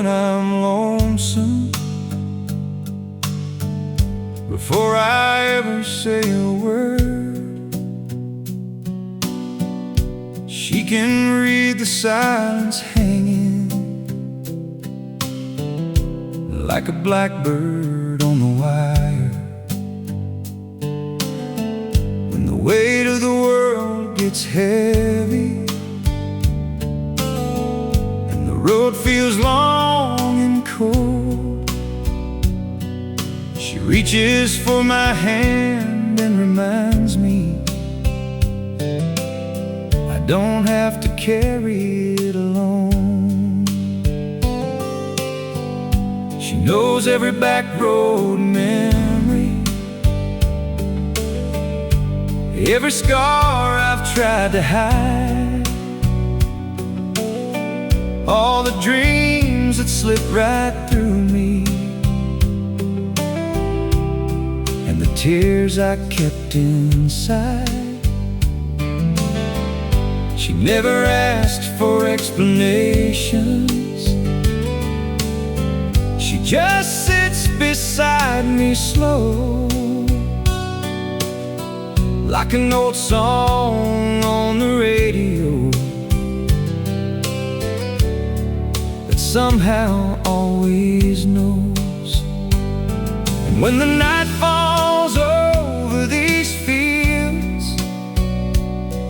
when I'm lonesome. Before I ever say a word, she can read the silence hanging like a blackbird on the wire. When the weight of the world gets heavy and the road feels long and cold, she reaches for my hand and reminds me I don't have to carry it alone. She knows every back road memory, every scar I've tried to hide, all the dreams that slip right through me, and the tears I kept inside. She never asked for explanations. She just sits beside me slow, like an old song on the radio that somehow always knows. And when the night falls over these fields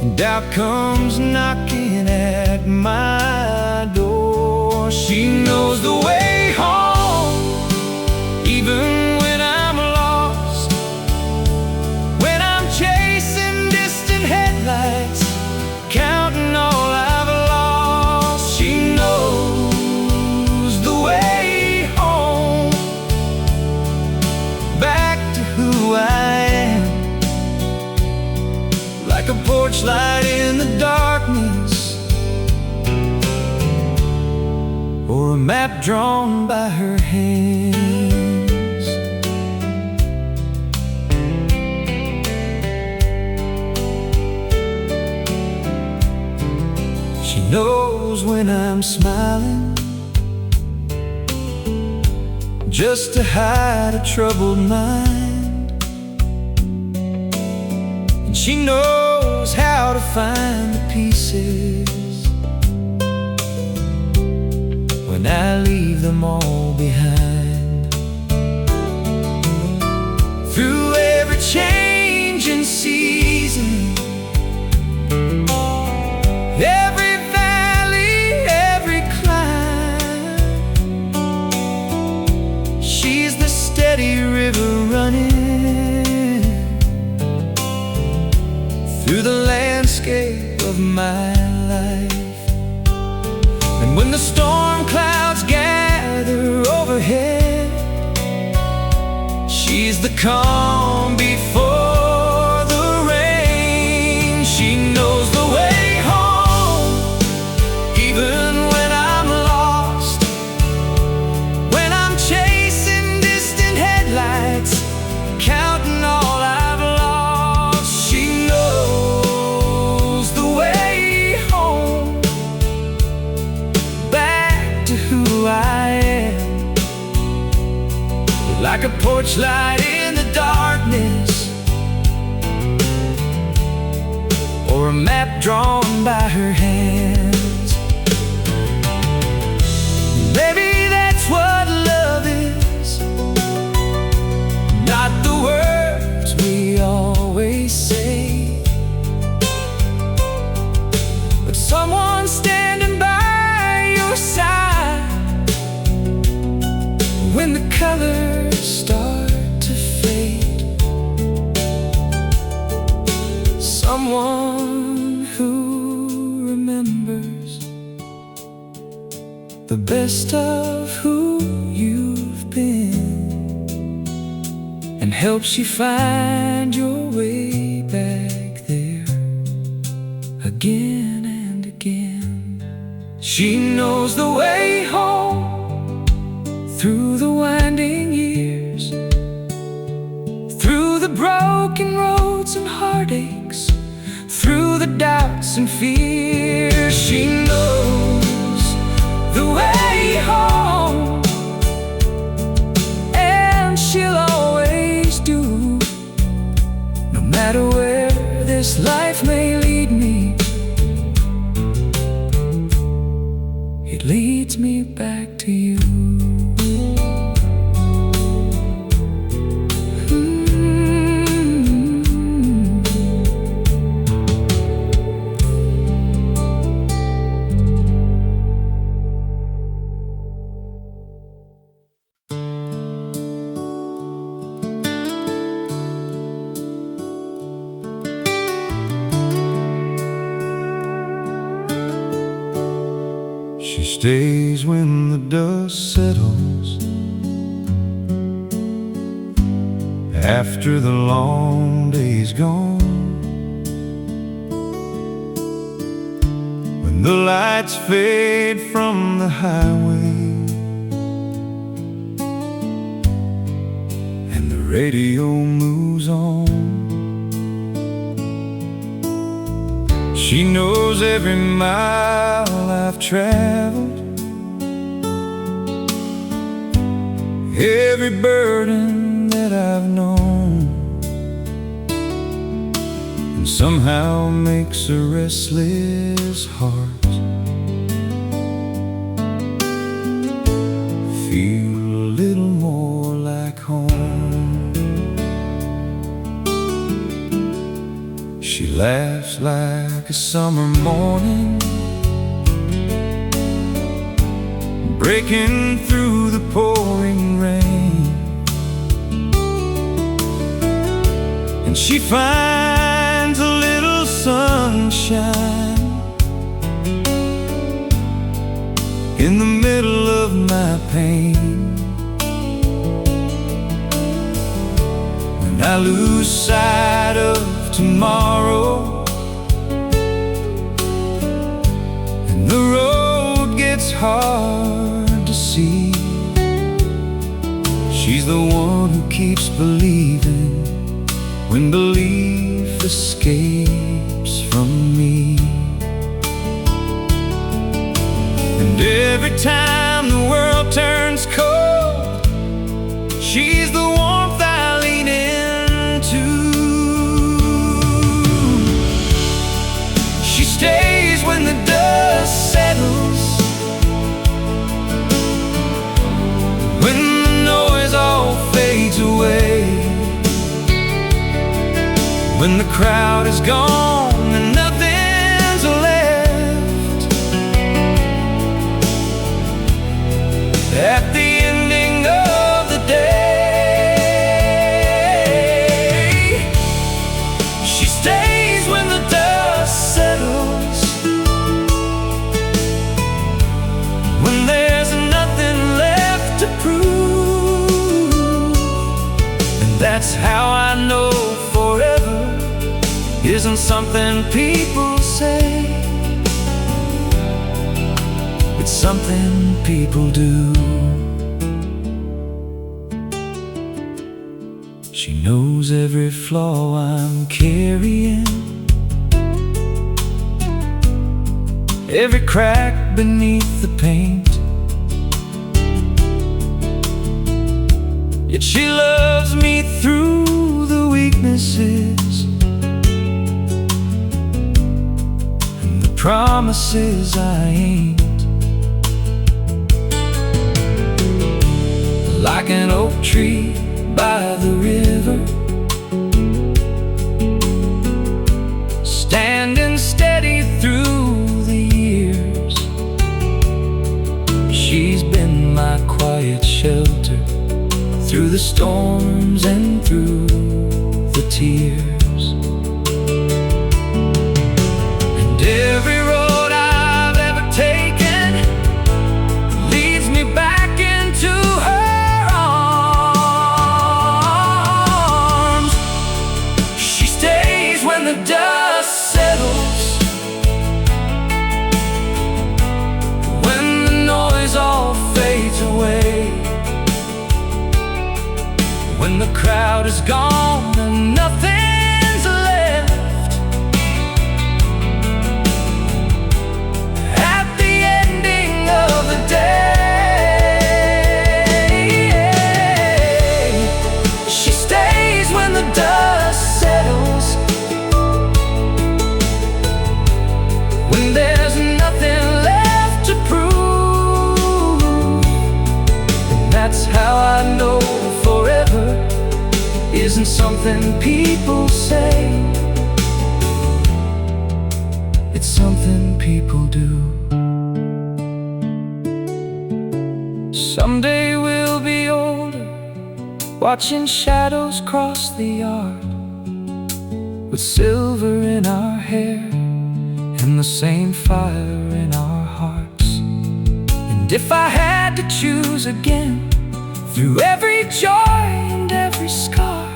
and doubt comes knocking at my door, she knows the way home, even when I'm lost, when I'm chasing distant headlights, counting all I've lost. She knows the way home, back to who I am, like a porch light in the darkness, or a map drawn by her hands. She knows when I'm smiling, just to hide a troubled mind, and she knows how to find the pieces when I leave them all behind. Through every changing season, every valley, every climb, she's the steady river running through the landscape of my life. And when the storm clouds gather overhead, she's the calm before the rain. She knows the way home, even when I'm lost, when I'm chasing distant headlights, counting all I've lost. She knows the way home, back to who I am, like a porch light in the darkness, or a map drawn by her hands. Maybe that's what love is, not the words we always say, but someone standing by your side when the colors start to fade. Someone who remembers the best of who you've been, and helps you find your way back there again and again. She knows the way home, through the winding years, through the broken roads and heartaches, through the doubts and fears. She knows the way home. matter where this life may lead me, it leads me back to you. She stays when the dust settles, after the long day's gone, when the lights fade from the highway and the radio moves on. She knows every mile I've traveled, every burden that I've known, and somehow makes a restless heart feel a little more like home. She laughs like a summer morning, breaking through the pouring rain, and she finds a little sunshine in the middle of my pain. When I lose sight of tomorrow and the road gets hard to see, she's the one who keeps believing when belief escapes from me. And every time the world turns cold, she's the warmth I lean into. She stays when the dust settles, when the noise all fades away, when the crowd is gone and nothing's left. At the ending of the day, she stays when the dust settles, when there's nothing left to prove. And that's how I know forever isn't something people say, it's something people do. She knows every flaw I'm carrying, every crack beneath the paint, yet she loves me through the weaknesses and the promises I ain't. Like an oak tree by the river, standing steady through the years. She's been my quiet shelter through the storms and through the tears. And every road I've ever taken leads me back into her arms. She stays when the dust settles, when the noise all fades away, when the crowd is gone and nothing's left. At the ending of the day, she stays when the dust settles, isn't something people say, it's something people do. Someday we'll be older, watching shadows cross the yard, with silver in our hair and the same fire in our hearts. And if I had to choose again, through every joy and every scar,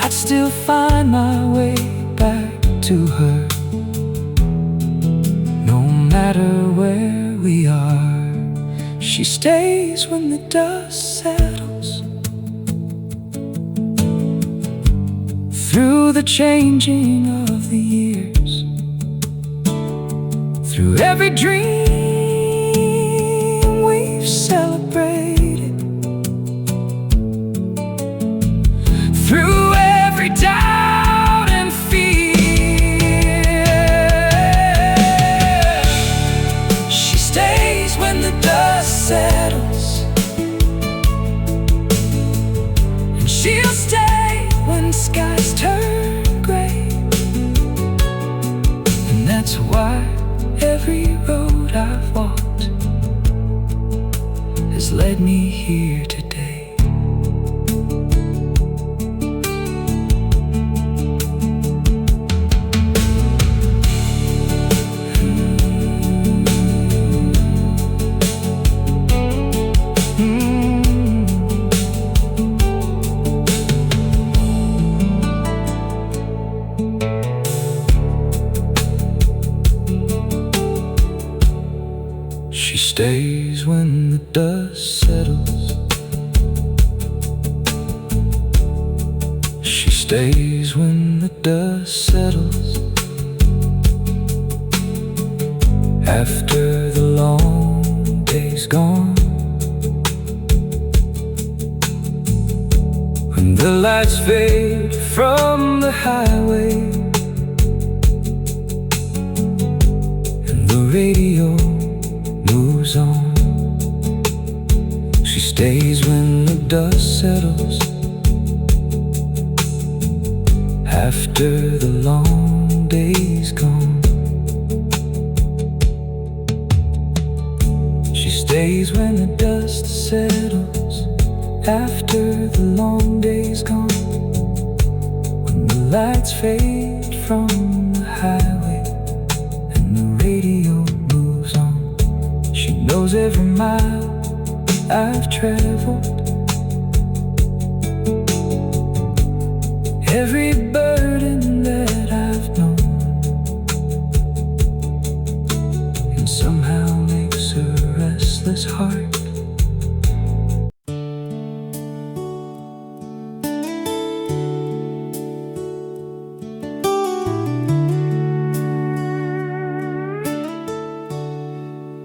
I'd still find my way back to her, no matter where we are. She stays when the dust settles, through the changing of the years, through every dream we've celebrated, through every doubt and fear. She stays when the dust settles, and she'll stay when skies turn gray. And that's why every road I've walked has led me here today. She stays when the dust settles, she stays when the dust settles, after the long day's gone, when the lights fade from the highway and the radio moves on. She stays when the dust settles, after the long day's gone. She stays when the dust settles, after the long day's gone, when the lights fade from the highway and the radio moves on. She knows every mile I've traveled, every burden that I've known, and somehow makes a restless heart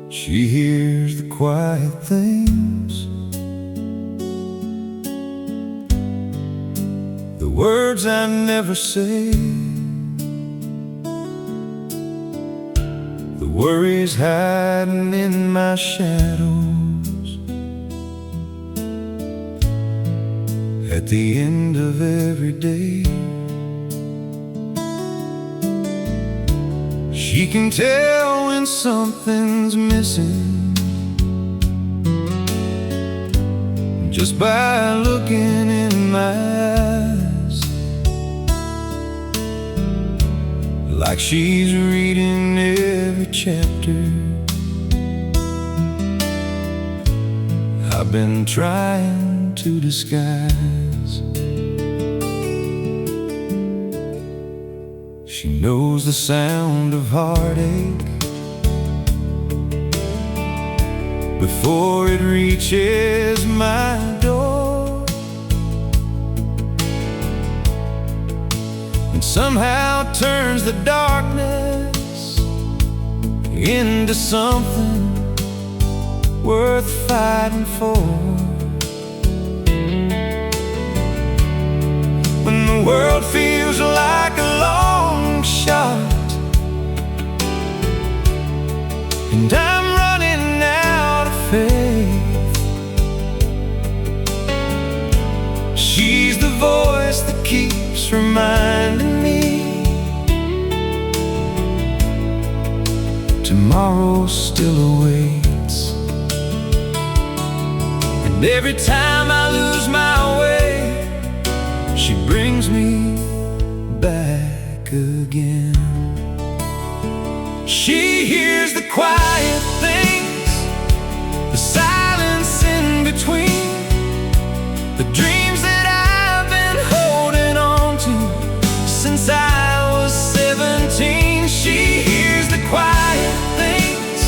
she hears the quiet things, the words I never say, the worries hiding in my shadows, at the end of every day. She can tell when something's missing just by looking in my eyes, like she's reading every chapter I've been trying to disguise. She knows the sound of heartache before it reaches my door, and somehow turns the darkness into something worth fighting for. When the world feels like a long shot and I'm running out of faith, she's the voice still awaits. And every time I lose my way, she brings me back again. She hears the quiet things, the silence in between, the dreams that I've been holding on to since I was 17. She hears the quiet things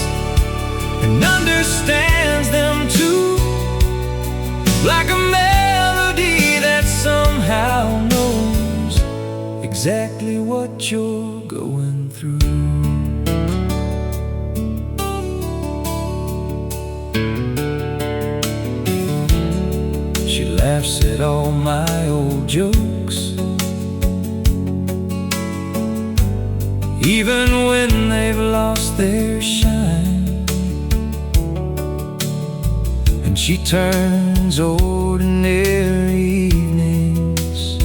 and understands them too, like a melody that somehow knows exactly what you're going through. She laughs at all my old jokes, even when they've lost their shine. And she turns ordinary evenings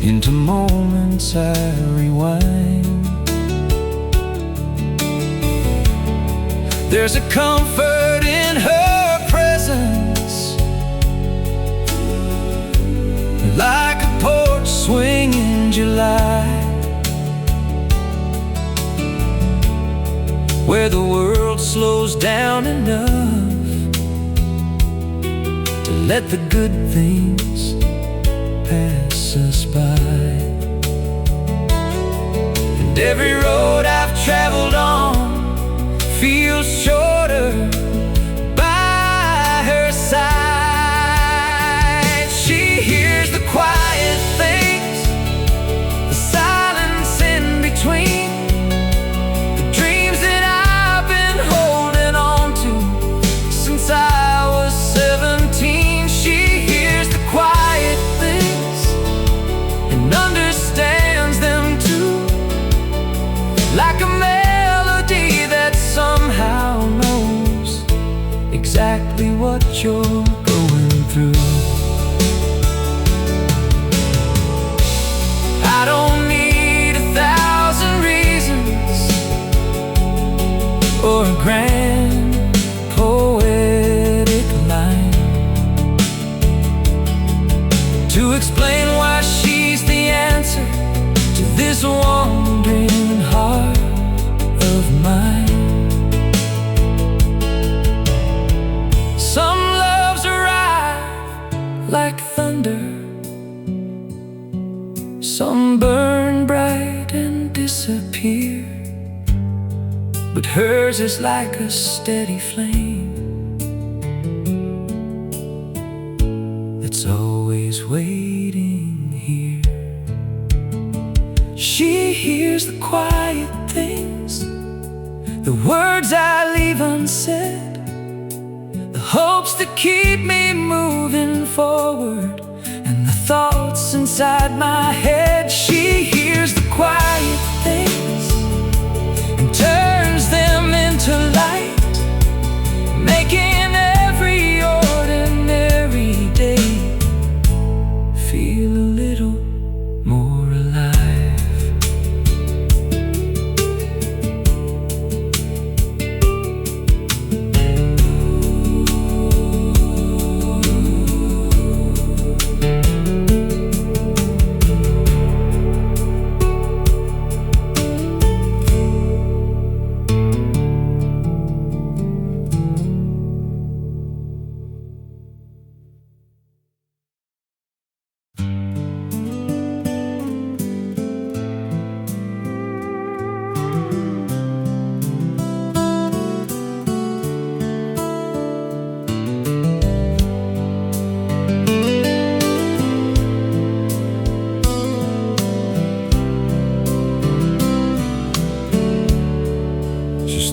into moments I rewind. There's a comfort in her presence, like a porch swing in July, where the world slows down enough to let the good things pass us by. And every road I've traveled on feels shorter by her side. She hears the quiet things, the silence in between, the dreams that I've been holding on to since I was 17. She hears the quiet things and understands them too, like a melody that somehow knows exactly what you're going through. I don't need 1,000 reasons or a grand poetic line to explain why she's the answer to this wandering heart of mine. Some loves arrive like thunder, some burn bright and disappear, but hers is like a steady flame that's always waiting here. She hears the quiet things, the words I leave unsaid, the hopes that keep me moving forward, and the thoughts inside my head. She hears the quiet things and turns them into light, making every ordinary day feel a little more alive.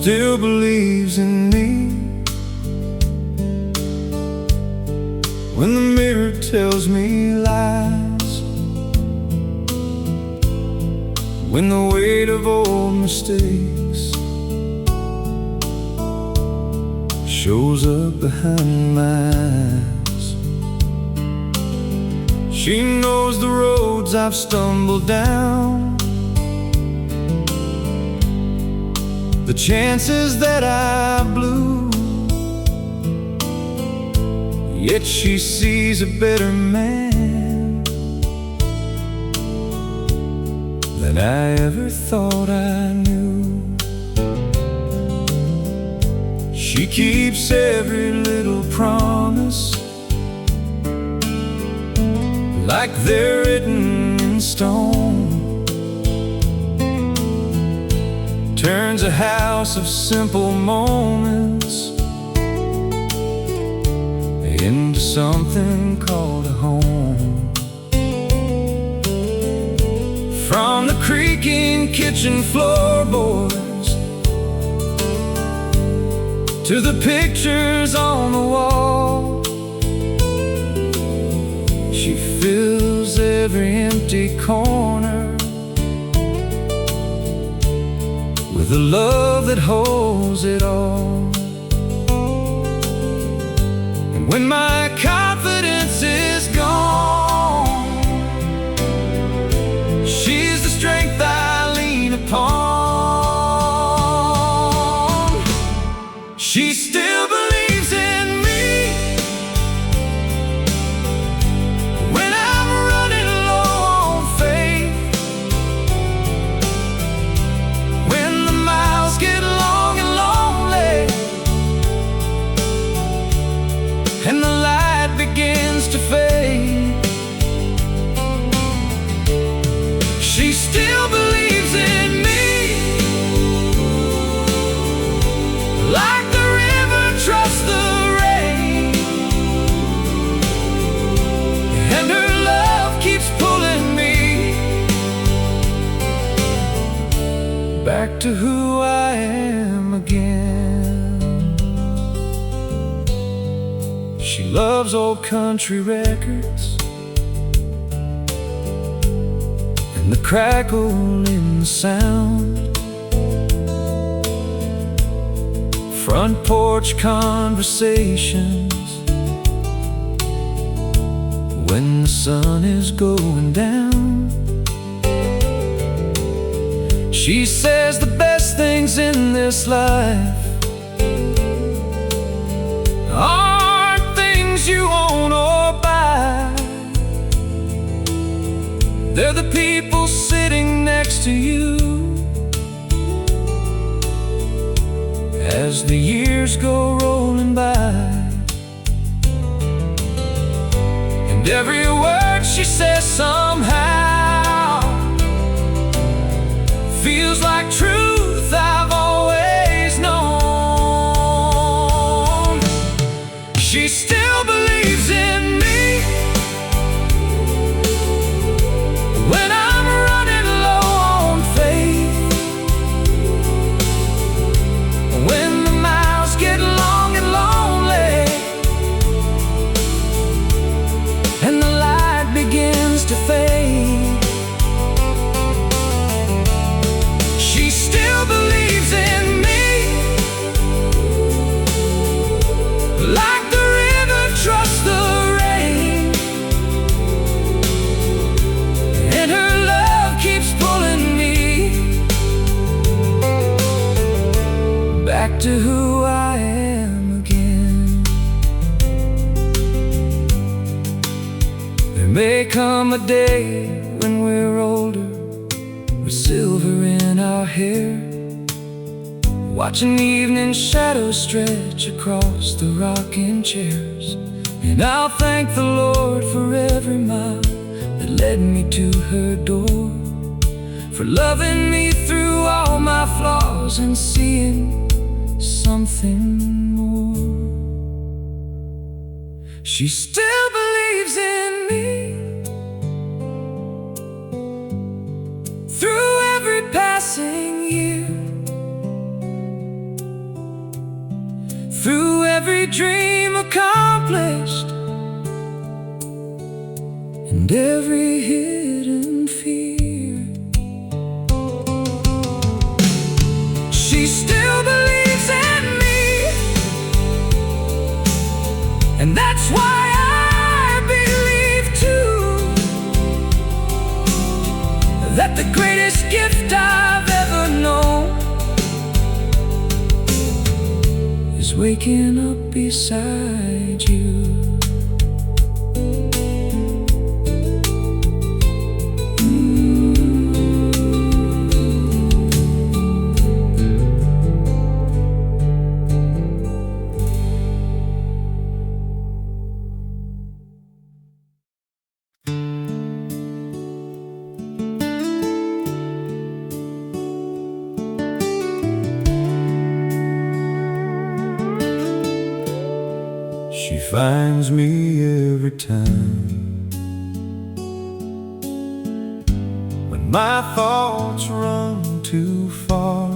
Still believes in me when the mirror tells me lies, when the weight of old mistakes shows up behind my eyes. She knows the roads I've stumbled down, the chances that I blew. Yet she sees a better man than I ever thought I knew. She keeps every little promise like they're written in stone. Turns a house of simple moments into something called a home. From the creaking kitchen floorboards to the pictures on the wall, she fills every empty corner with the love that holds it all. And when my confidence is gone, she's the strength I lean upon. She still believes in me when I'm running low on faith, when the miles get long and lonely and the light begins to fade. She still believes in me like the river trusts the rain, and her love keeps pulling me back to who I am again. She loves old country records and the crackle in the sound, front porch conversations when the sun is going down. She says the best things in this life aren't things you own or buy. They're the people sitting next to you as the years go rolling by. And every word she says somehow feels like truth I've always known. She still believes in me when I'm running low on faith, when the miles get long and lonely and the light begins to fade. She still believes in me like the river trusts the rain, and her love keeps pulling me back to who I am again. There may come a day when we're older, with silver in our hair, watching evening shadows stretch across the rocking chairs. And I'll thank the Lord for every mile that led me to her door, for loving me through all my flaws and seeing something more. She still believes in me through every passing year, through every dream accomplished and every hidden fear. She still believes in me, and that's why I believe too that the greatest gift I've ever known waking up beside you. She finds me every time when my thoughts run too far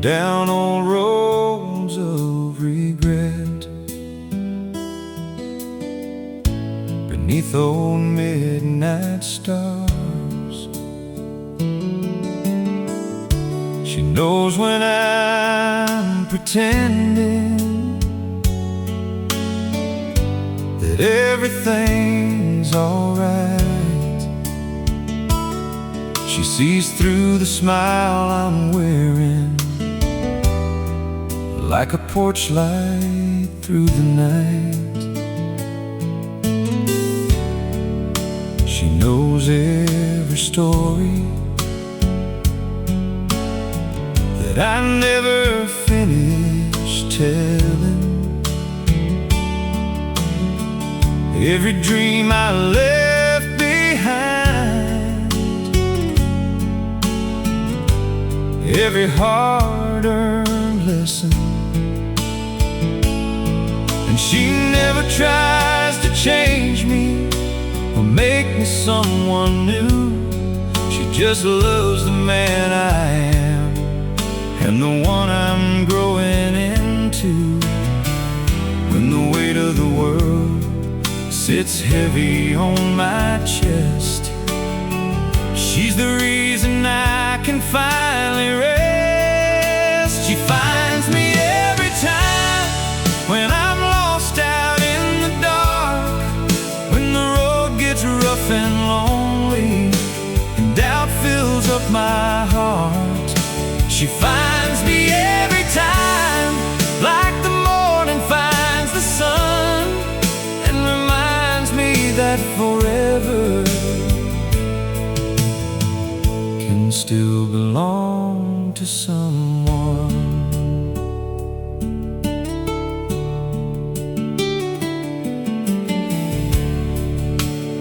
down old roads of regret, beneath old midnight stars. She knows when I'm pretending that everything's alright. She sees through the smile I'm wearing, like a porch light through the night. She knows every story that I never finished telling, every dream I left behind, every hard-earned lesson. And she never tries to change me or make me someone new. She just loves the man I am and the one I'm growing into. When the weight of the world sits heavy on my chest, she's the reason I can finally rest. She finds me every time when I'm lost out in the dark, when the road gets rough and lonely and doubt fills up my heart. She finds me every time, like the morning finds the sun, and reminds me that forever can still belong to someone.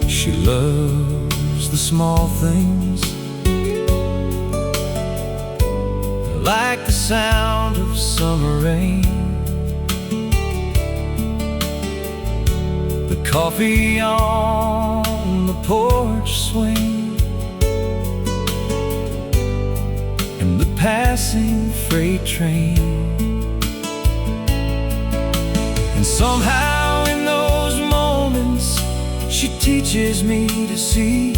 She loves the small things, like the sound of summer rain, the coffee on the porch swing, and the passing freight train. And somehow in those moments she teaches me to see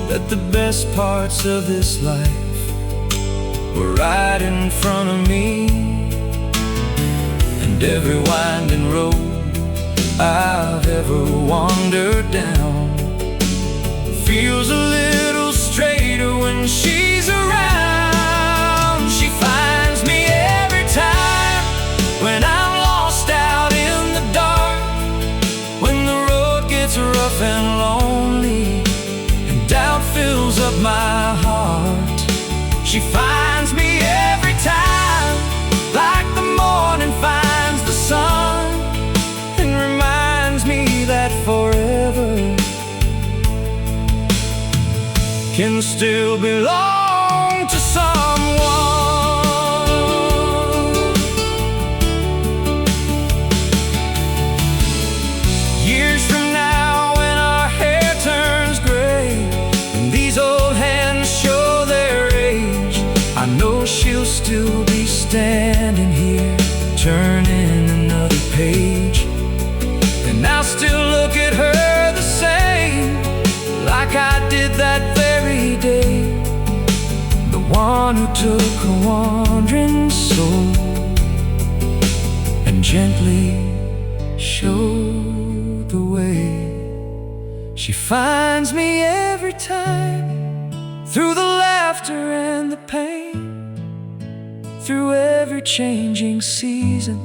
that the best parts of this life were right in front of me. And every winding road I've ever wandered down feels a little straighter when she's around. She finds me every time when I'm lost out in the dark, when the road gets rough and lonely and doubt fills up my heart. She finds me every time, like the morning finds the sun, and reminds me that forever can still belong to someone. Years from now, when our hair turns gray and these old hands show their age, I know she'll still be standing here, turning another page. And I'll still look at her the same, like I did that very day. The one who took a wandering soul and gently showed the way. She finds me every time, through the laughter and the pain, through every changing season,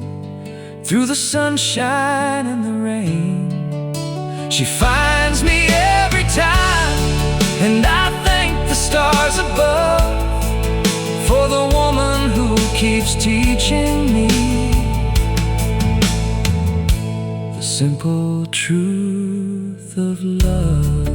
through the sunshine and the rain. She finds me every time, and I thank the stars above for the woman who keeps teaching me the simple truth of love.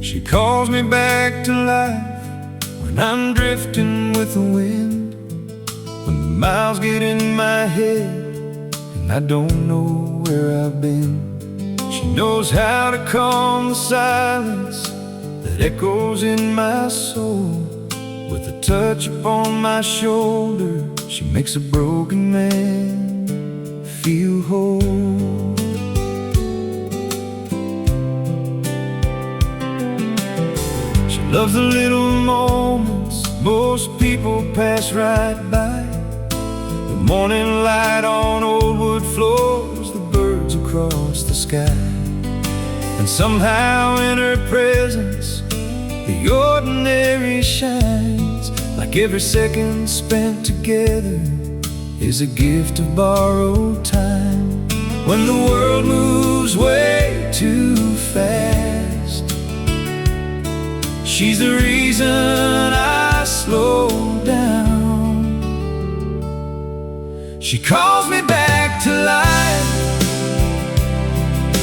She calls me back to life when I'm drifting with the wind, when the miles get in my head and I don't know where I've been. She knows how to calm the silence that echoes in my soul. With a touch upon my shoulder, she makes a broken man feel whole. Loves the little moments most people pass right by. The morning light on old wood floors, the birds across the sky. And somehow in her presence, the ordinary shines. Like every second spent together is a gift of borrowed time. When the world moves way too fast, she's the reason I slow down. She calls me back to life,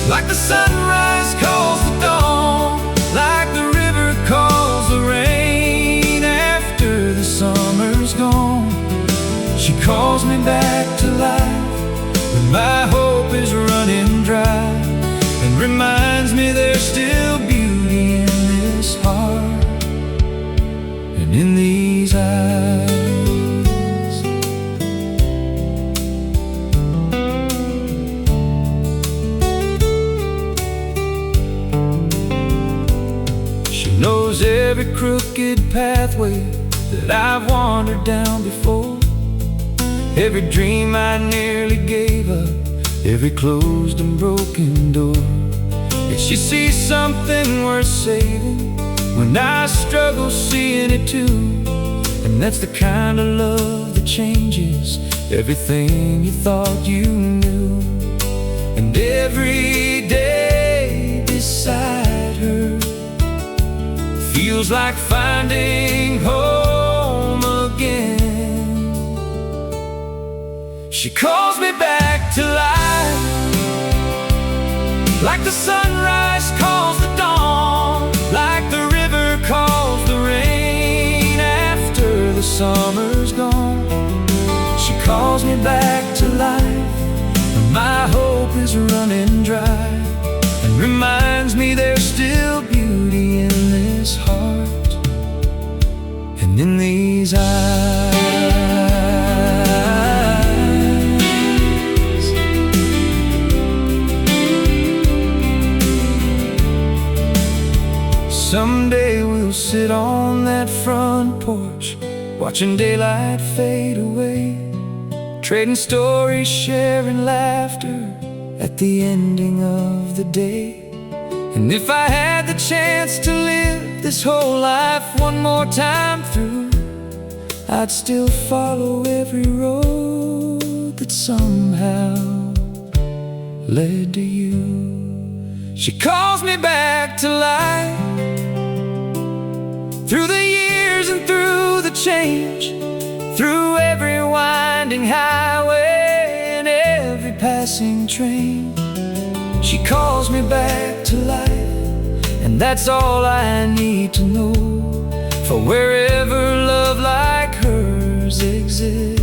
like the sunrise calls the dawn, like the river calls the rain after the summer's gone. She calls me back to life when my hope is running dry, and reminds me there's still beauty in this heart and in these eyes. She knows every crooked pathway that I've wandered down before, every dream I nearly gave up, every closed and broken door. If she sees something worth saving when I struggle seeing it too, and that's the kind of love that changes everything you thought you knew. And every day beside her feels like finding home again. She calls me back to life, like the sunrise calls the dawn, like the river calls the rain after the summer's gone. She calls me back to life when my hope is running dry, and reminds me there's still beauty in this heart and in these eyes. Someday we'll sit on that front porch, watching daylight fade away, trading stories, sharing laughter at the ending of the day. And if I had the chance to live this whole life one more time through, I'd still follow every road that somehow led to you. She calls me back to life, through the years and through the change, through every winding highway and every passing train. She calls me back to life, and that's all I need to know, for wherever love like hers exists,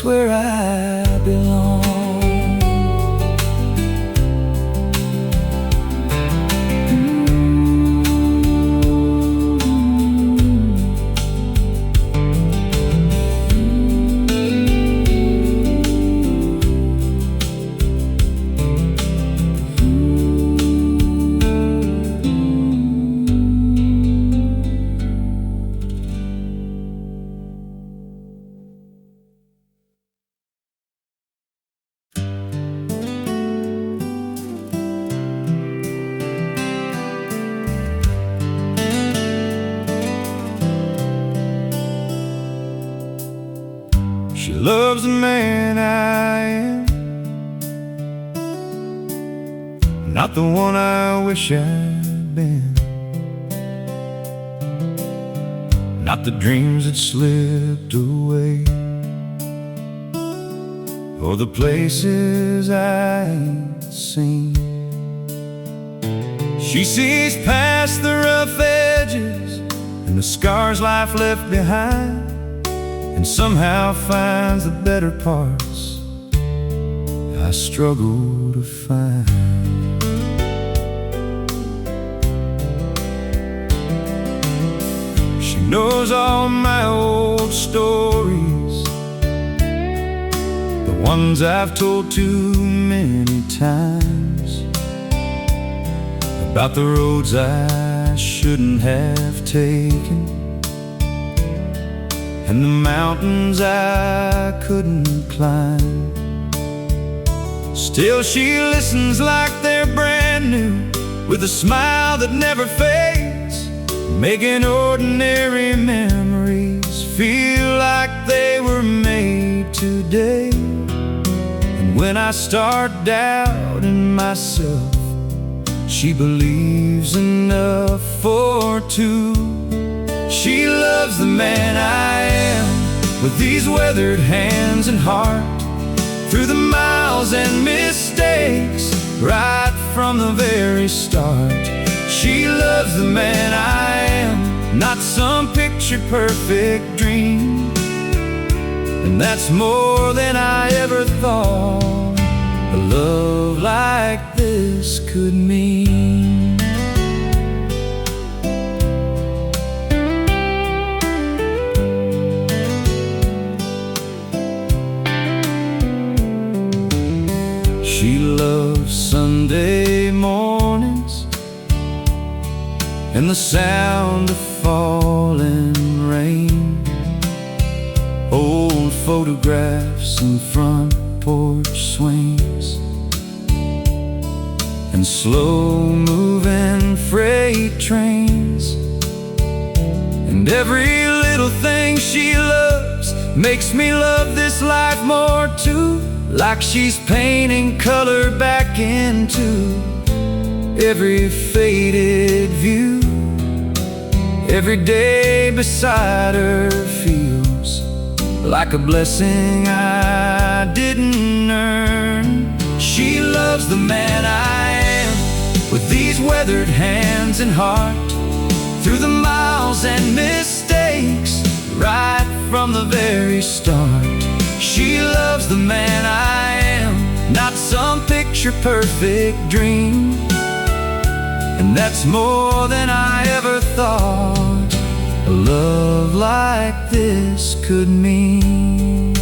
where I belong. She loves the man I am, not the one I wish I'd been, not the dreams that slipped away, or the places I ain't seen. She sees past the rough edges and the scars life left behind, and somehow finds the better parts I struggle to find. She knows all my old stories, the ones I've told too many times, about the roads I shouldn't have taken, and the mountains I couldn't climb. Still she listens like they're brand new, with a smile that never fades, making ordinary memories feel like they were made today. And when I start doubting myself, she believes enough for two. She loves the man I am, with these weathered hands and heart, through the miles and mistakes, right from the very start. She loves the man I am, not some picture-perfect dream, and that's more than I ever thought a love like this could mean. She loves Sunday mornings and the sound of falling rain, old photographs and front porch swings, and slow-moving freight trains. And every little thing she loves makes me love this life more too, like she's painting color back into every faded view. Every day beside her feels like a blessing I didn't earn. She loves the man I am, with these weathered hands and heart, through the miles and mistakes, right from the very start. She loves the man I am, not some picture-perfect dream, and that's more than I ever thought a love like this could mean.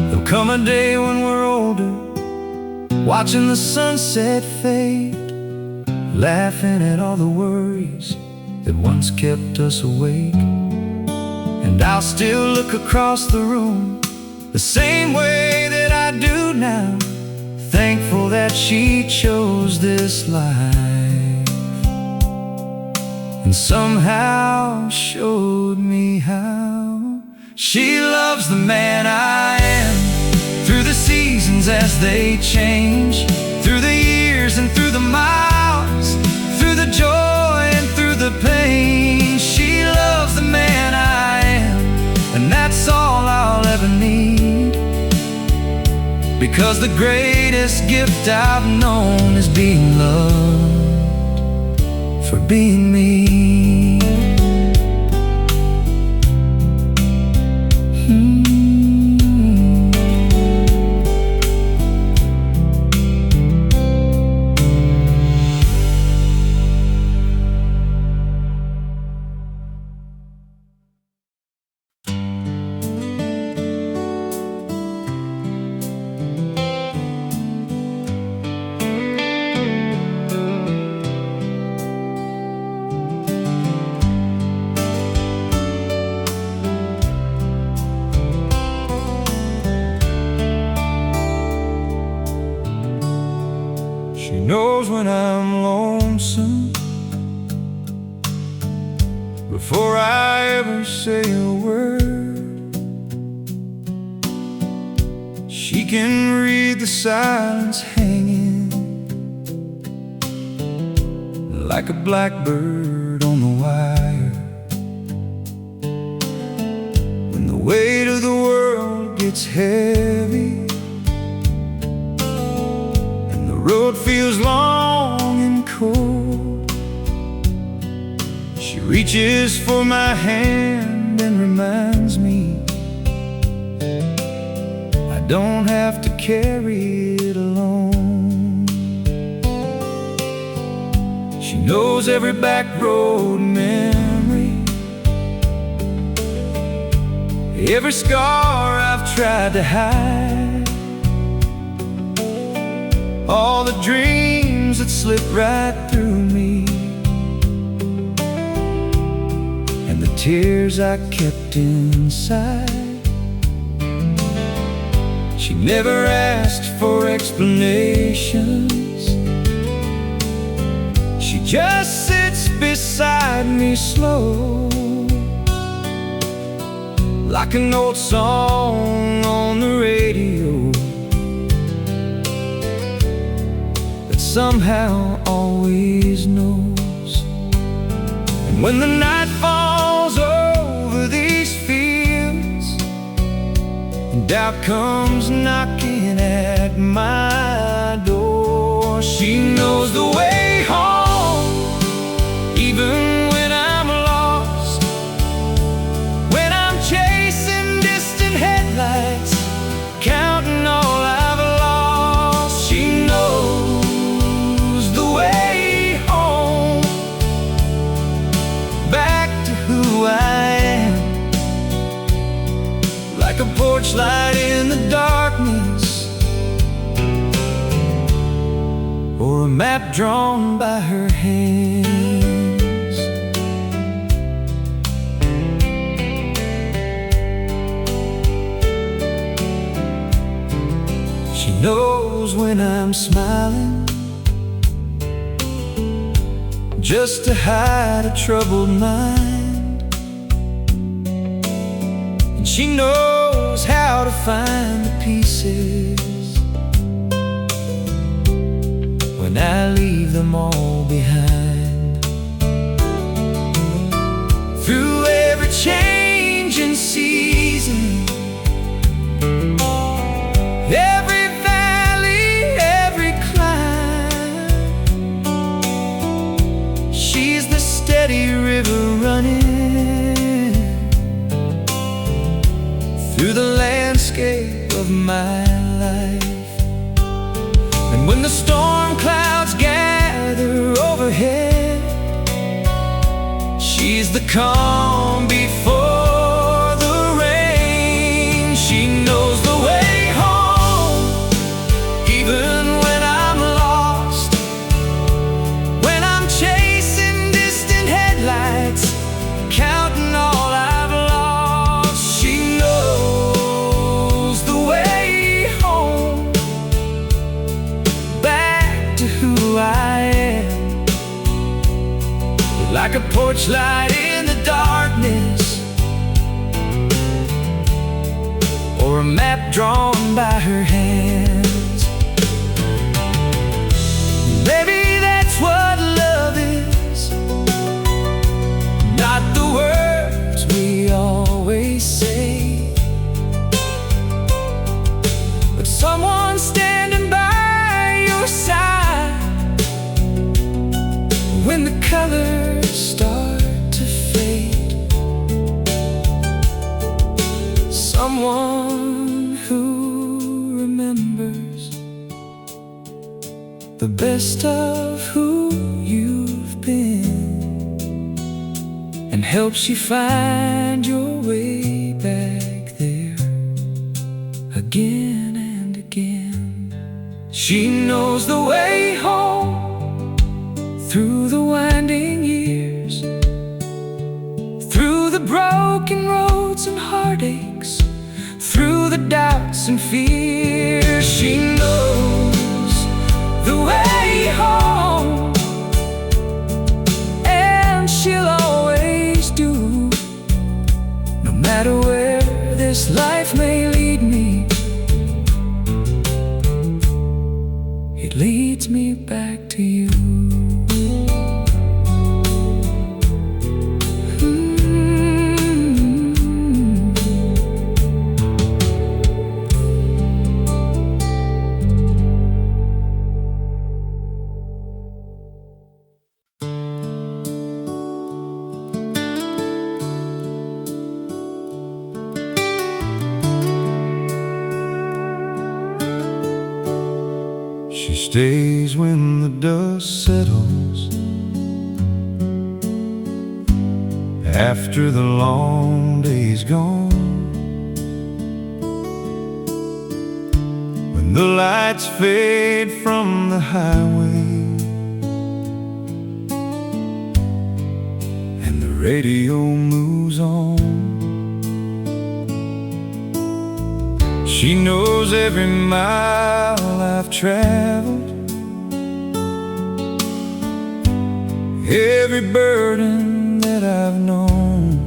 There'll come a day when we're older, watching the sunset fade, laughing at all the worries that once kept us awake. And I'll still look across the room the same way that I do now, thankful that she chose this life and somehow showed me how. She loves the man I am, through the seasons as they change, through the years and through the miles, through the joy and through the pain. She loves the man I am, and that's all I'll ever need, because the greatest gift I've known is being loved for being me. She knows when I'm lonesome before I ever say a word. She can read the silence hanging like a blackbird on the wire. When the weight of the world gets heavy, the road feels long and cold, she reaches for my hand and reminds me I don't have to carry it alone. She knows every back road memory, every scar I've tried to hide, all the dreams that slip right through me, and the tears I kept inside. She never asked for explanations, she just sits beside me slow, like an old song on the radio somehow always knows. And when the night falls over these fields and doubt comes knocking at my door, she knows the way home, even when I'm lost, when I'm chasing distant headlights, counting all I've lost. She knows a porch light in the darkness, or a map drawn by her hands. She knows when I'm smiling just to hide a troubled mind, and she knows how to find the pieces when I leave them all behind. Through every changing season, every valley, every climb, she's the steady river running through the landscape of my life. And when the storm clouds gather overhead, she's the calm before the rain. She knows the way home, even when I'm lost, when I'm chasing distant headlights, counting all I've lost. She knows the way home, back to who I am, like a porch light in the darkness, or a map drawn by her hands. Maybe that's what love is, not the words we always say, but someone standing by your side when the colors start to fade. someone who remembers the best of who you've been, and helps you find your way back there again and again. She knows the way home through the winding years, through the broken roads and heartaches, through the doubts and fears. She knows the way home, and she'll always do, no matter where this life may lead me. It leads me back to you. She stays when the dust settles, after the long day's gone, when the lights fade from the highway and the radio moves on. She knows every mile I've traveled, every burden that I've known,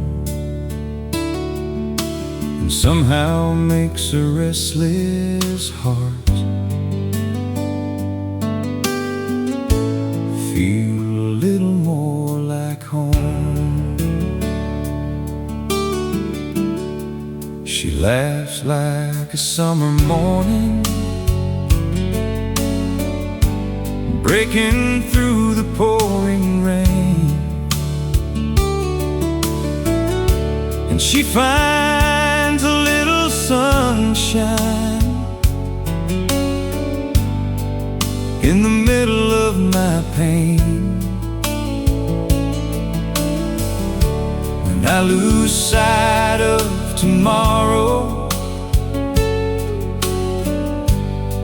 and somehow makes a restless heart feel a little more like home. She laughs like a summer morning, breaking through the pouring rain, and she finds a little sunshine in the middle of my pain. When I lose sight of tomorrow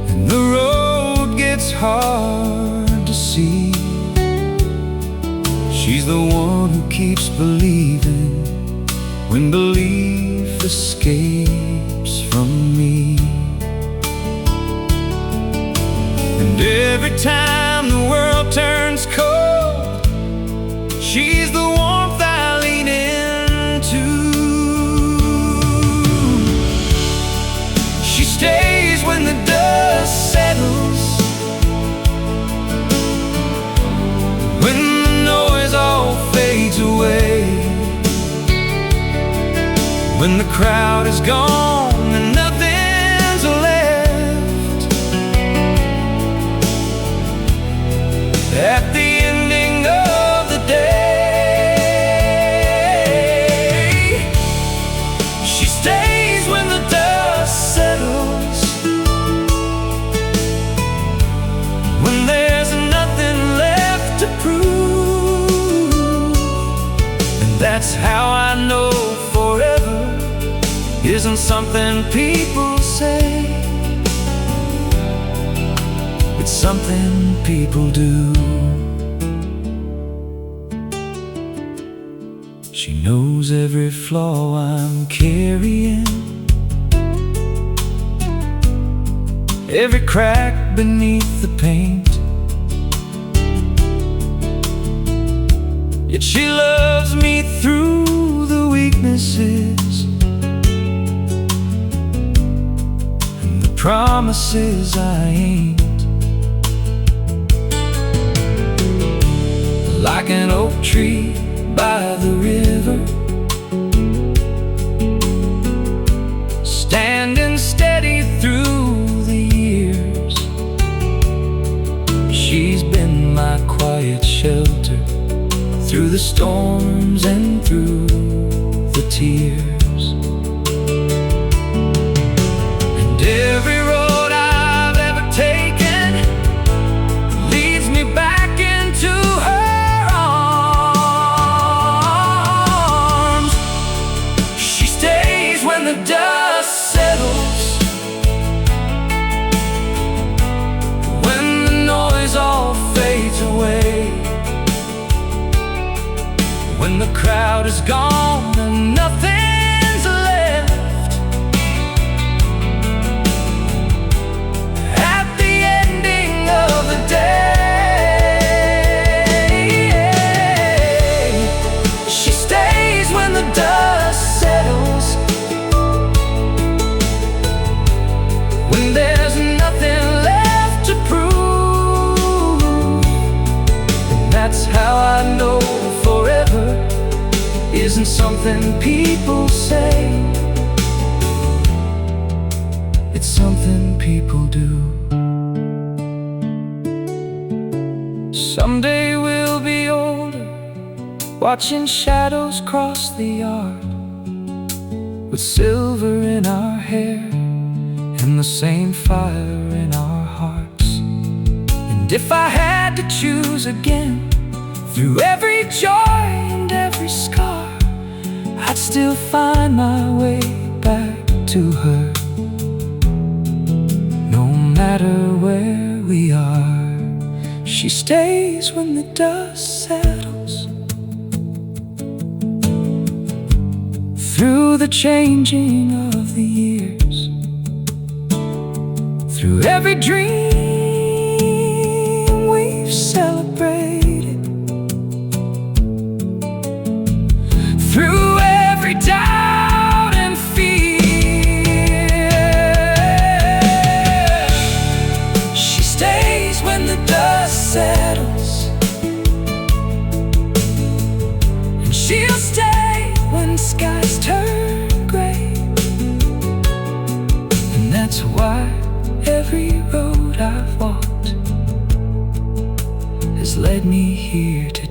and the road gets hard to see, she's the one who keeps believing when belief escapes from me. And every time the world turns cold, she's the warmth I lean into. She stays when the dust settles, when the noise all fades away, when the crowd is gone and nothing's left. At the ending of the day, she stays when the dust settles, when there's nothing left to prove. And that's how I know forever isn't something people say, it's something people do. She knows every flaw I'm carrying, every crack beneath the paint, yet she loves me through the weaknesses and the promises I ain't. Like an oak tree by the river, standing steady through the years. She's been my quiet shelter through the storms and through the tears. when the crowd is gone and nothing's left. At the ending of the day, she stays when the dust settles, when there's nothing left to prove. And that's how I know forever isn't something people say, it's something people do. Someday we'll be older, watching shadows cross the yard, with silver in our hair and the same fire in our hearts. And if I had to choose again, through every joy and every scar, I'd still find my way back to her, no matter where we are. She stays when the dust settles, through the changing of the years, through every dream we've celebrated, through every doubt and fear. She stays when the dust settles, and she'll stay when skies turn gray. And that's why every road I've walked has led me here today.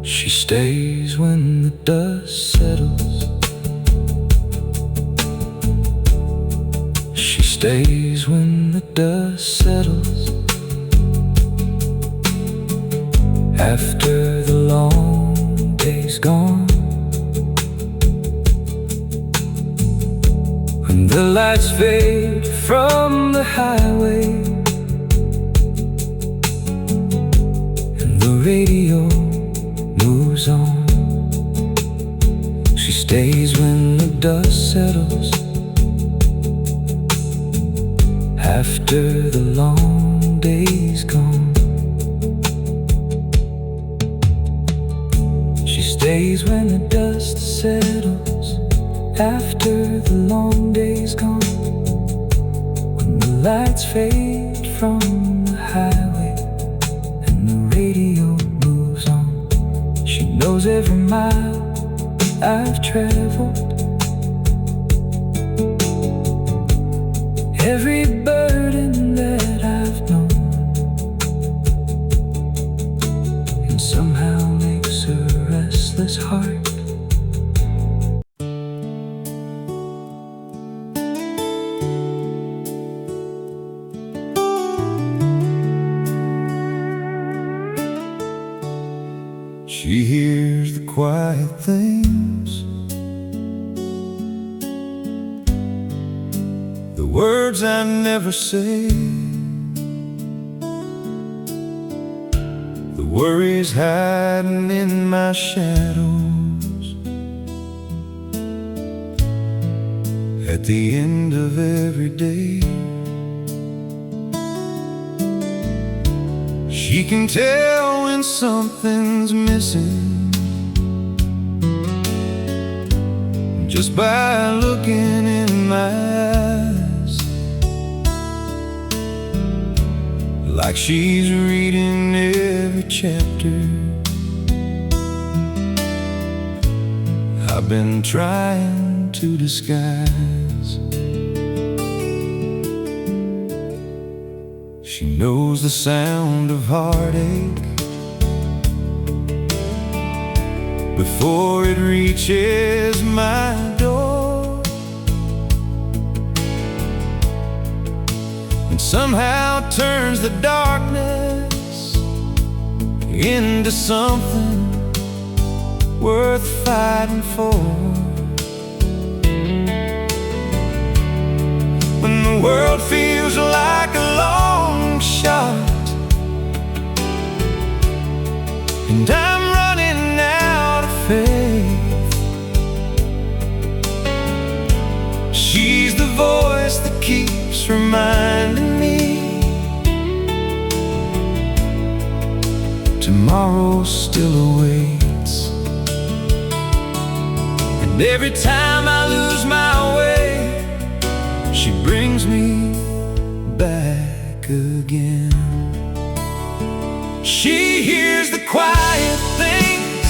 She stays when the dust settles, she stays when the dust settles, after the long day's gone, when the lights fade from the highway and the radio moves on. She stays when the dust settles, after the long day's gone. She stays when the dust settles, after the long day's gone, when the lights fade from the highway and the radio moves on. She knows every mile I've traveled, every burden that I've known, and somehow makes a restless heart She hears the quiet things, the words I never say, the worries hiding in my shadows. At the end of every day, she can tell when something's missing just by looking in my eyes, like she's reading every chapter I've been trying to disguise. She knows the sound of heartache before it reaches my door. and somehow turns the darkness into something worth fighting for. When the world feels like a long shot and I'm running out of faith, she's the voice that keeps reminding me tomorrow still awaits. And every time I lose my way, she brings me back again. She hears the quiet things,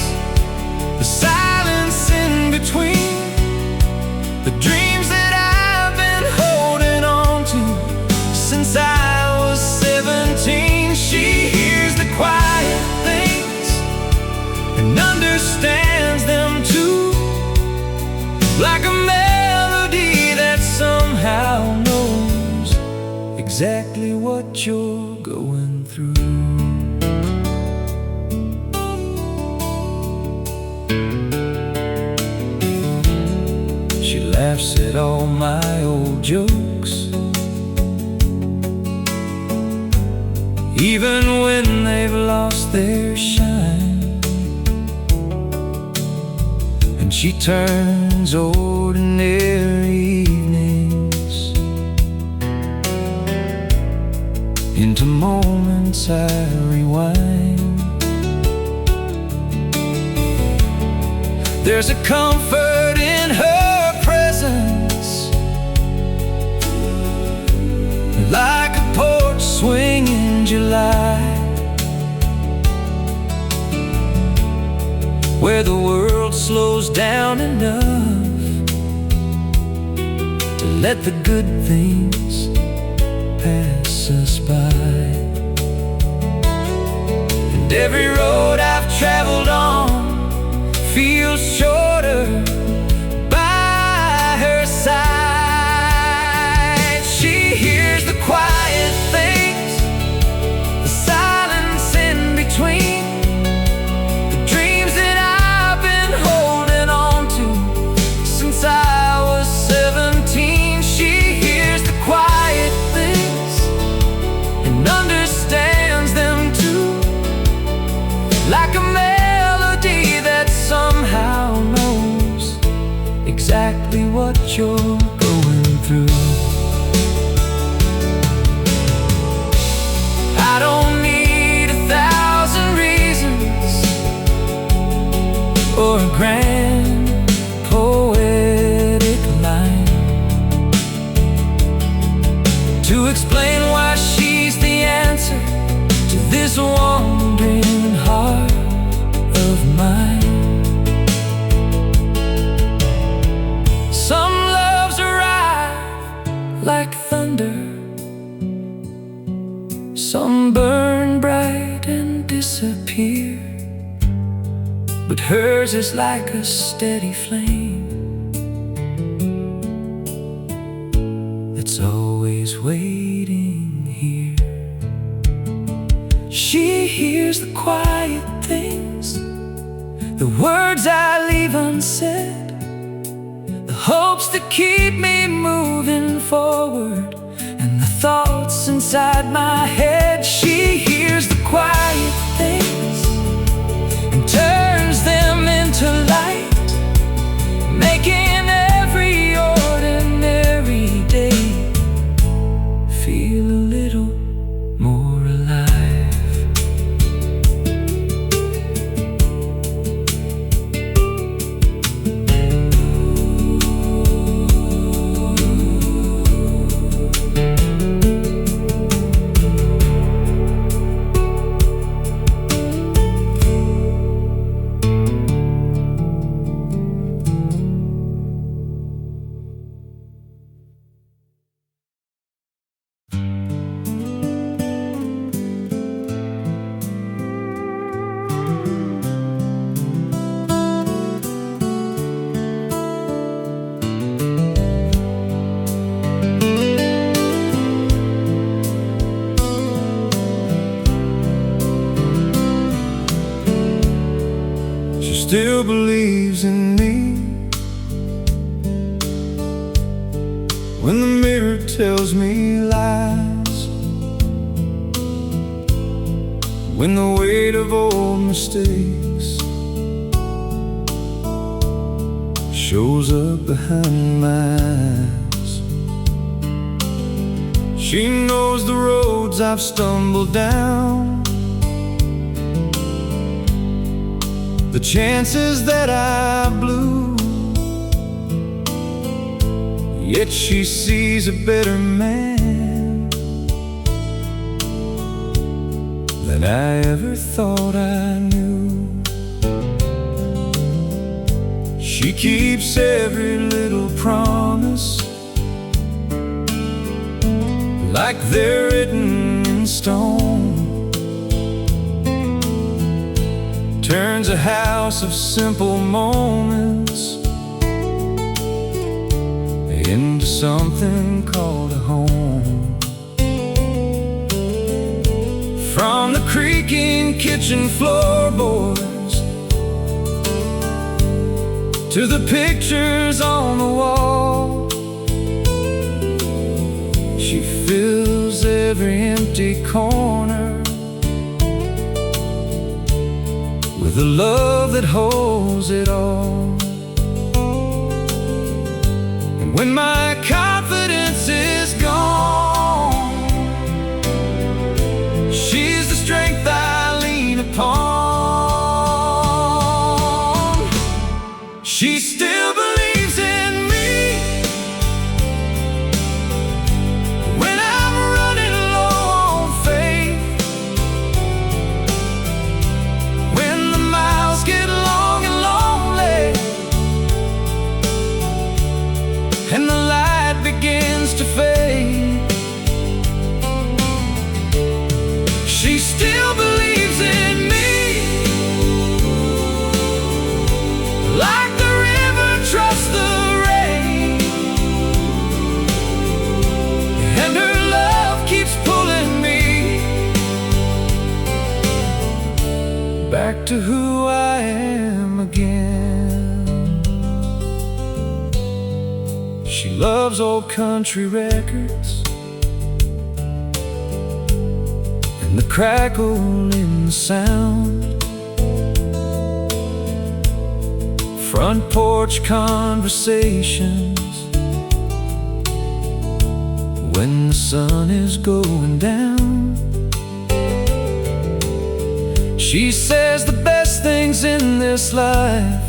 the silence in between, the dreams that I've been holding on to since I was 17. She hears the quiet things and understands them too, like a melody that somehow knows exactly what you're going through. She laughs at all my old jokes, even when they've lost their shine. And she turns ordinary evenings into moments I rewind. There's a comfort in her presence, like a porch swing in July, where the world slows down enough to let the good things pass us by. And every road I've traveled on feels shorter by her side. She hears the quiet things, the silence in between, the dreams that I've been holding on to since I was 17. She hears the quiet things and understands them too, like a melody that somehow knows exactly what you're going through. I don't need 1,000 reasons or a grand poetic line to explain why she's the answer to this wandering heart of mine. Some loves arrive like thunder, some burn bright and disappear, but hers is like a steady flame that's always waiting here. She hears the quiet things, the words I leave unsaid, the hopes that keep me moving forward, and the thoughts inside my head. She hears the quiet things and turns them into light, making every ordinary day feel a little more alive. still believes in me. When the mirror tells me lies, when the weight of old mistakes shows up behind my eyes. She knows the roads I've stumbled down, the chances that I blew. Yet she sees a better man than I ever thought I knew. She keeps every little promise like they're written in stone, turns a house of simple moments into something called a home. From the creaking kitchen floorboards to the pictures on the wall, she fills every empty corner with a love that holds it all. When my confidence is gone, she's the strength I lean upon. She still believes in me when I'm running low on faith, when the miles get long and lonely and the light begins to fade. She still believes in me like the river trusts the rain, and her love keeps pulling me back to who I am again. She loves old country records and the crackle in the sound, front porch conversations when the sun is going down. She says the best things in this life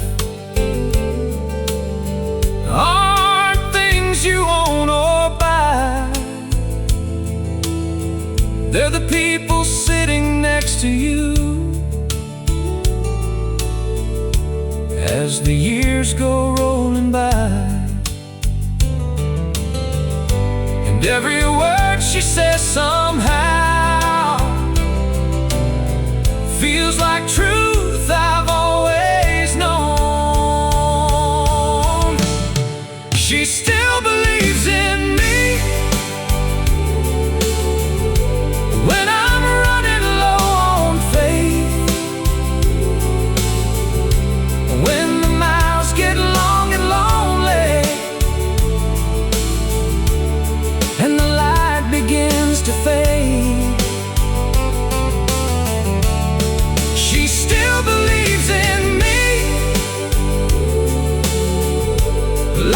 aren't things you own or buy, they're the people sitting next to you as the years go rolling by. And every word she says somehow feels like truth I've always known. She still believes in me when I'm running low on faith, when the miles get long and lonely and the light begins to fade. She still believes in me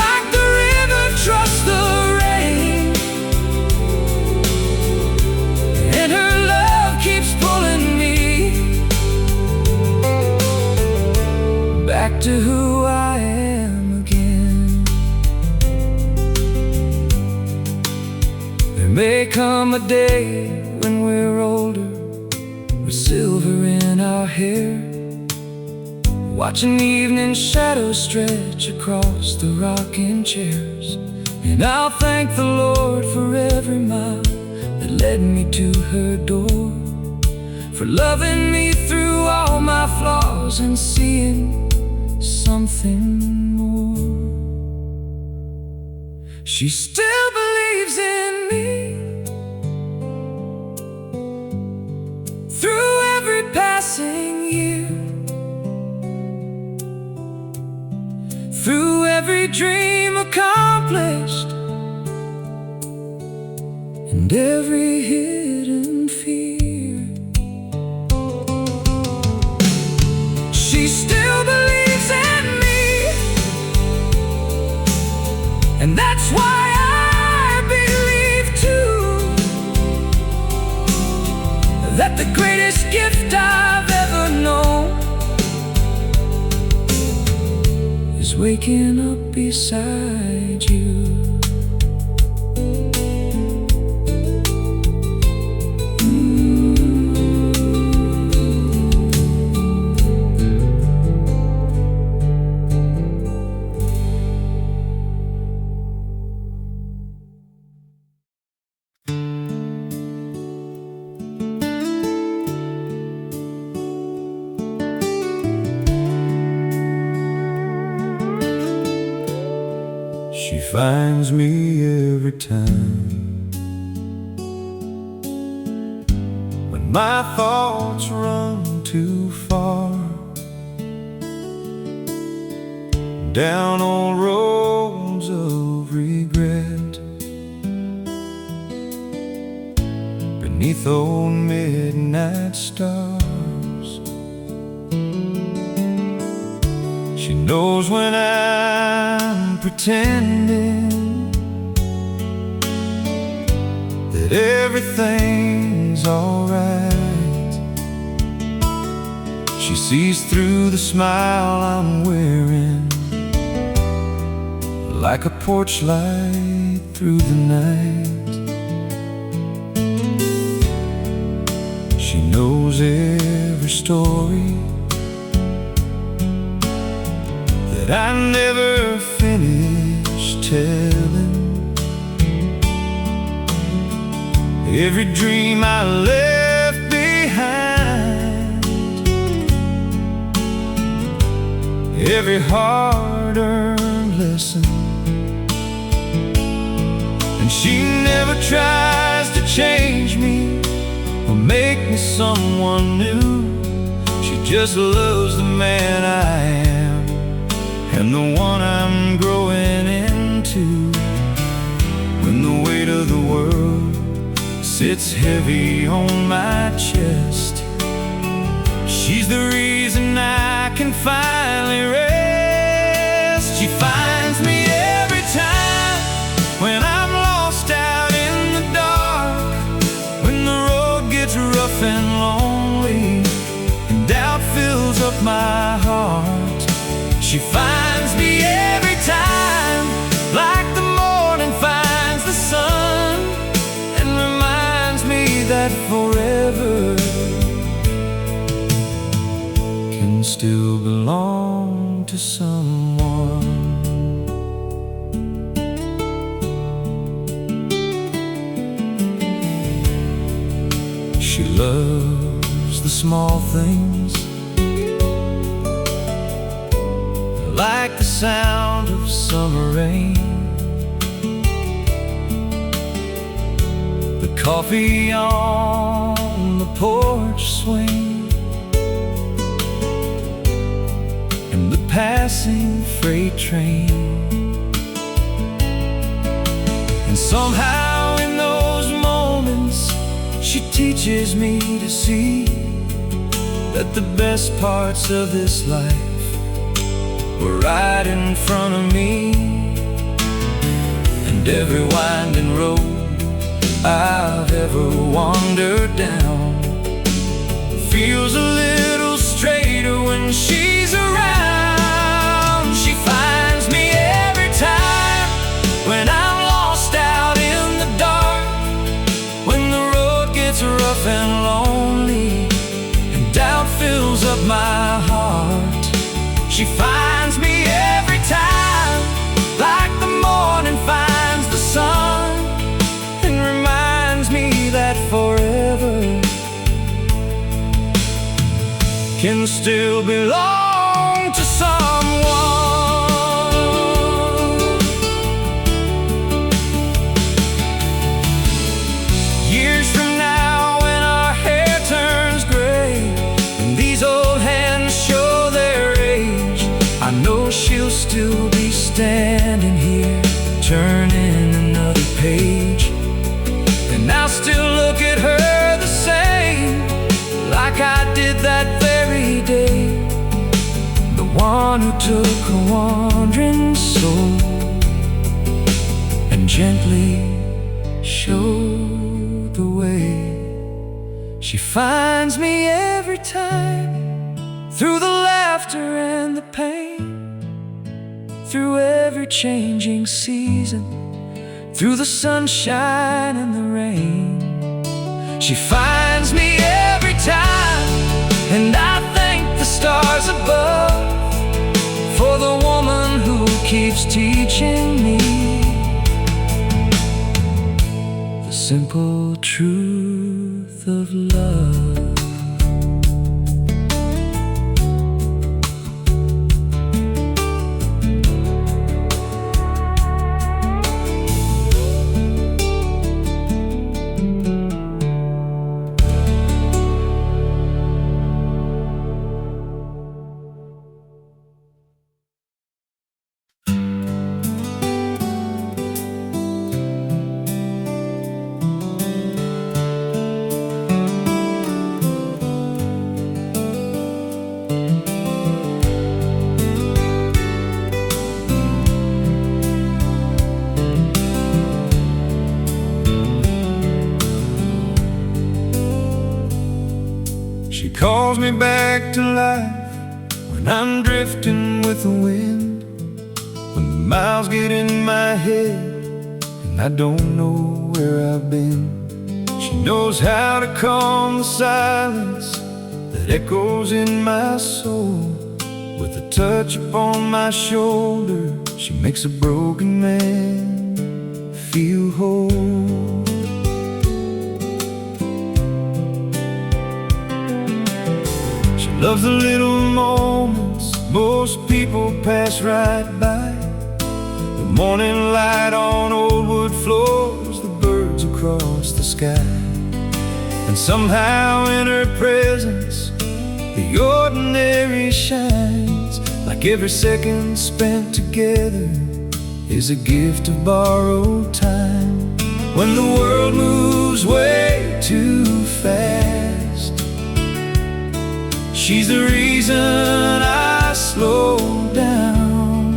like the river trusts the rain, and her love keeps pulling me back to who I am again. There may come a day when we're older, with silver in our hair, watching evening shadows stretch across the rocking chairs. And I'll thank the Lord for every mile that led me to her door, for loving me through all my flaws and seeing something more. She still believes in me through every passing year, through every dream accomplished and every hidden fear. She still believes in me, and that's why I believe too, that the greatest gift I've ever known is waking up beside you. She finds me every time when my thoughts run too far down all roads of regret, beneath old midnight stars. She knows when I'm pretending that everything's alright. She sees through the smile I'm wearing, like a porch light through the night. She knows every story that I never finished telling, every dream I left behind, every hard-earned lesson. And she never tries to change me or make me someone new. She just loves the man I am and the one I'm growing into. When the weight of the world sits heavy on my chest, she's the reason I can finally rest. She finds me every time when I'm lost out in the dark, when the road gets rough and lonely and doubt fills up my heart. She finds me every time, like the morning finds the sun, and reminds me that forever can still belong to someone. She loves the small things, like the sound of summer rain, the coffee on the porch swing, and the passing freight train. And somehow in those moments she teaches me to see that the best parts of this life were right in front of me, and every winding road I've ever wandered down feels a little straighter when she's around. She finds me every time when I'm lost out in the dark, when the road gets rough and lonely and doubt fills up my heart. She finds me every time, like the morning finds the sun, and reminds me that forever can still belong to someone. Years from now, when our hair turns gray and these old hands show their age, I know she'll still be standing here, turning another page, and I'll still look at her the same, like I did that very day. The one who took a wandering soul and gently showed the way. She finds me every time, through the laughter and the pain, through every changing season, through the sunshine and the rain. She finds me every time, and I thank the stars above for the woman who keeps teaching me the simple truth of love. She calls me back to life when I'm drifting with the wind, when the miles get in my head and I don't know where I've been. She knows how to calm the silence that echoes in my soul. With a touch upon my shoulder, she makes a broken man feel whole. Loves the little moments most people pass right by. The morning light on old wood floors, the birds across the sky. And somehow in her presence, the ordinary shines, like every second spent together is a gift of borrowed time. When the world moves way too fast, she's the reason I slow down.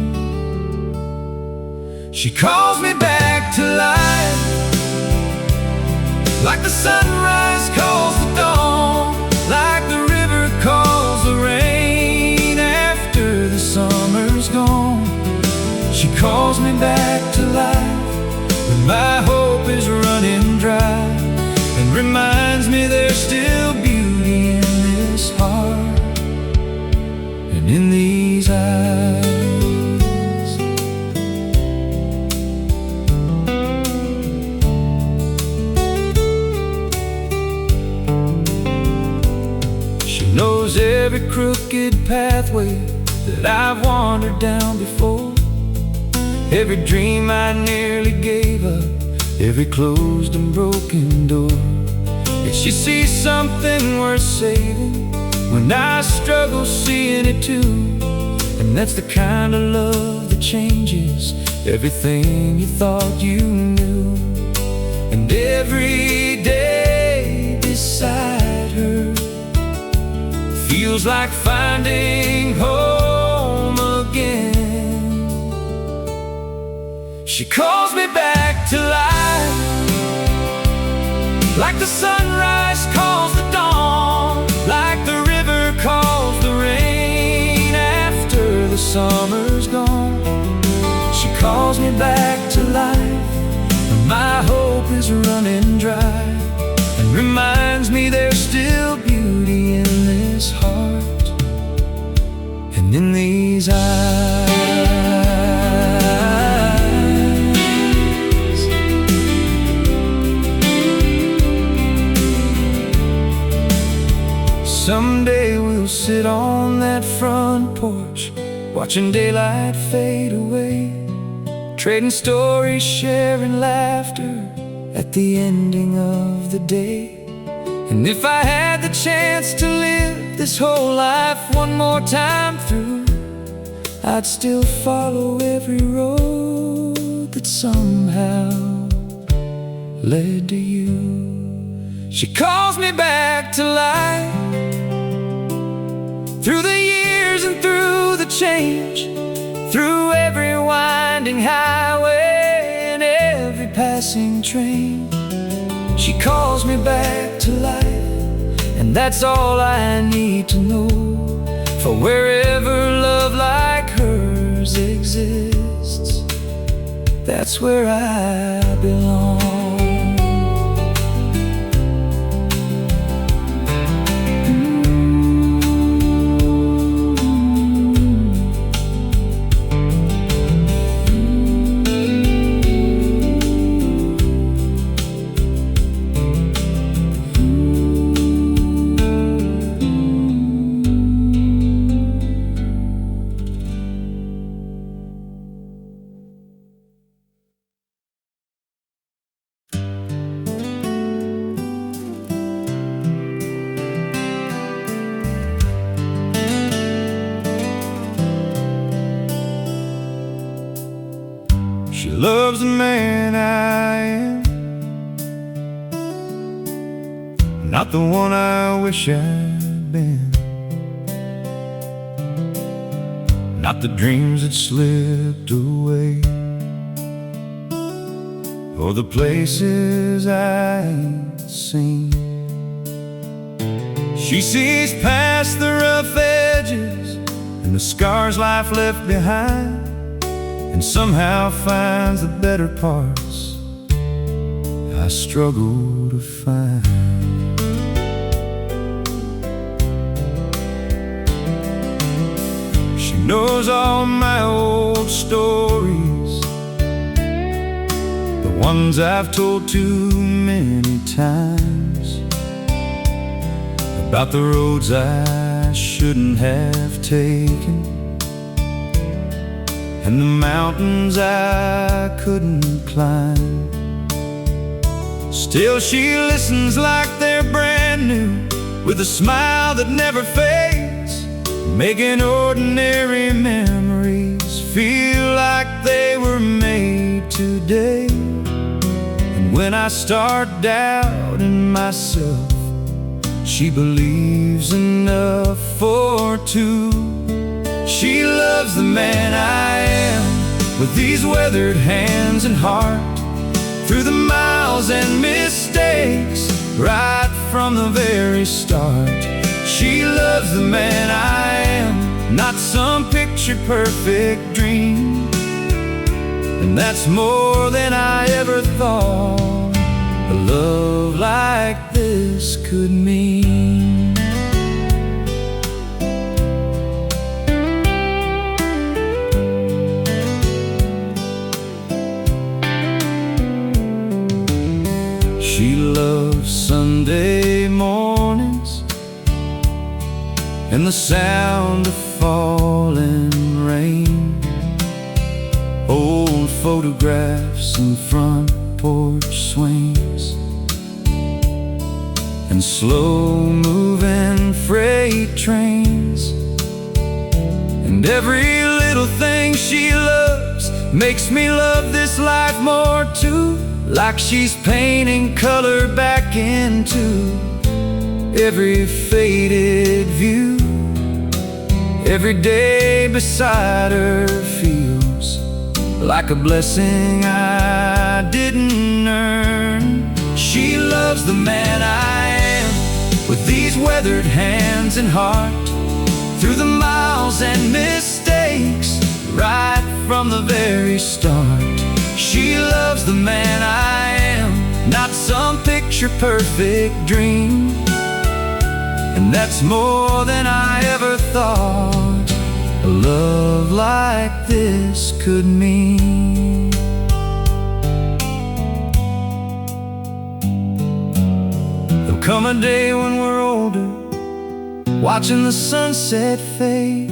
She calls me back to life, like the sunrise calls the dawn, like the river calls the rain after the summer's gone. She calls me back to life when my hope is running dry, and reminds me there's still beauty in this heart and in these eyes. She knows every crooked pathway that I've wandered down before, every dream I nearly gave up, every closed and broken door. Yet she sees something worth saving when I struggle seeing it too. And that's the kind of love that changes everything you thought you knew. And every day beside her feels like finding home again. She calls me back to life, like the sunrise calls the dawn, like the river calls the rain after the summer's gone. She calls me back to life when my hope is running dry, and reminds me there's still beauty in this heart and in these eyes. Someday we'll sit on that front porch, watching daylight fade away, trading stories, sharing laughter at the ending of the day. And if I had the chance to live this whole life one more time through, I'd still follow every road that somehow led to you. She calls me back to life, through the years and through the change, through every winding highway and every passing train. She calls me back to life, and that's all I need to know. For wherever love like hers exists, that's where I belong. She loves the man I am, not the one I wish I'd been, not the dreams that slipped away, or the places I ain't seen. She sees past the rough edges and the scars life left behind, and somehow finds the better parts I struggle to find. She knows all my old stories, the ones I've told too many times, about the roads I shouldn't have taken, and the mountains I couldn't climb. Still she listens like they're brand new, with a smile that never fades, making ordinary memories feel like they were made today. And when I start doubting myself, she believes enough for two. She loves the man I am, with these weathered hands and heart, through the miles and mistakes, right from the very start. She loves the man I am, not some picture-perfect dream, and that's more than I ever thought a love like this could mean. She loves Sunday mornings and the sound of falling rain, old photographs and front porch swings, and slow-moving freight trains. And every little thing she loves makes me love this life more too, like she's painting color back into every faded view. Every day beside her feels like a blessing I didn't earn. She loves the man I am, with these weathered hands and heart, through the miles and mistakes, right from the very start. She loves the man I am, not some picture-perfect dream, and that's more than I ever thought a love like this could mean. There'll come a day when we're older, watching the sunset fade,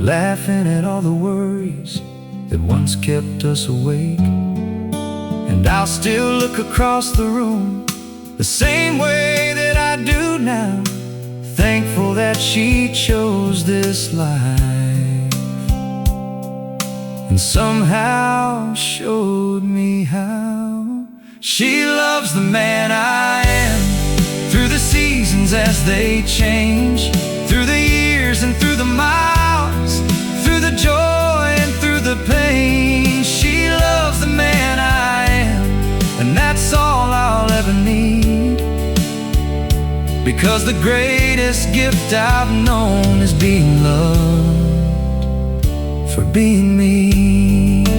laughing at all the worries that once kept us awake. And I'll still look across the room the same way that I do now, thankful that she chose this life. and somehow showed me how. She loves the man I am, through the seasons as they change, through the years and through the miles, through the joy and through the pain. She loves the man I am, and that's all I'll ever need, because the greatest gift I've known is being loved for being me.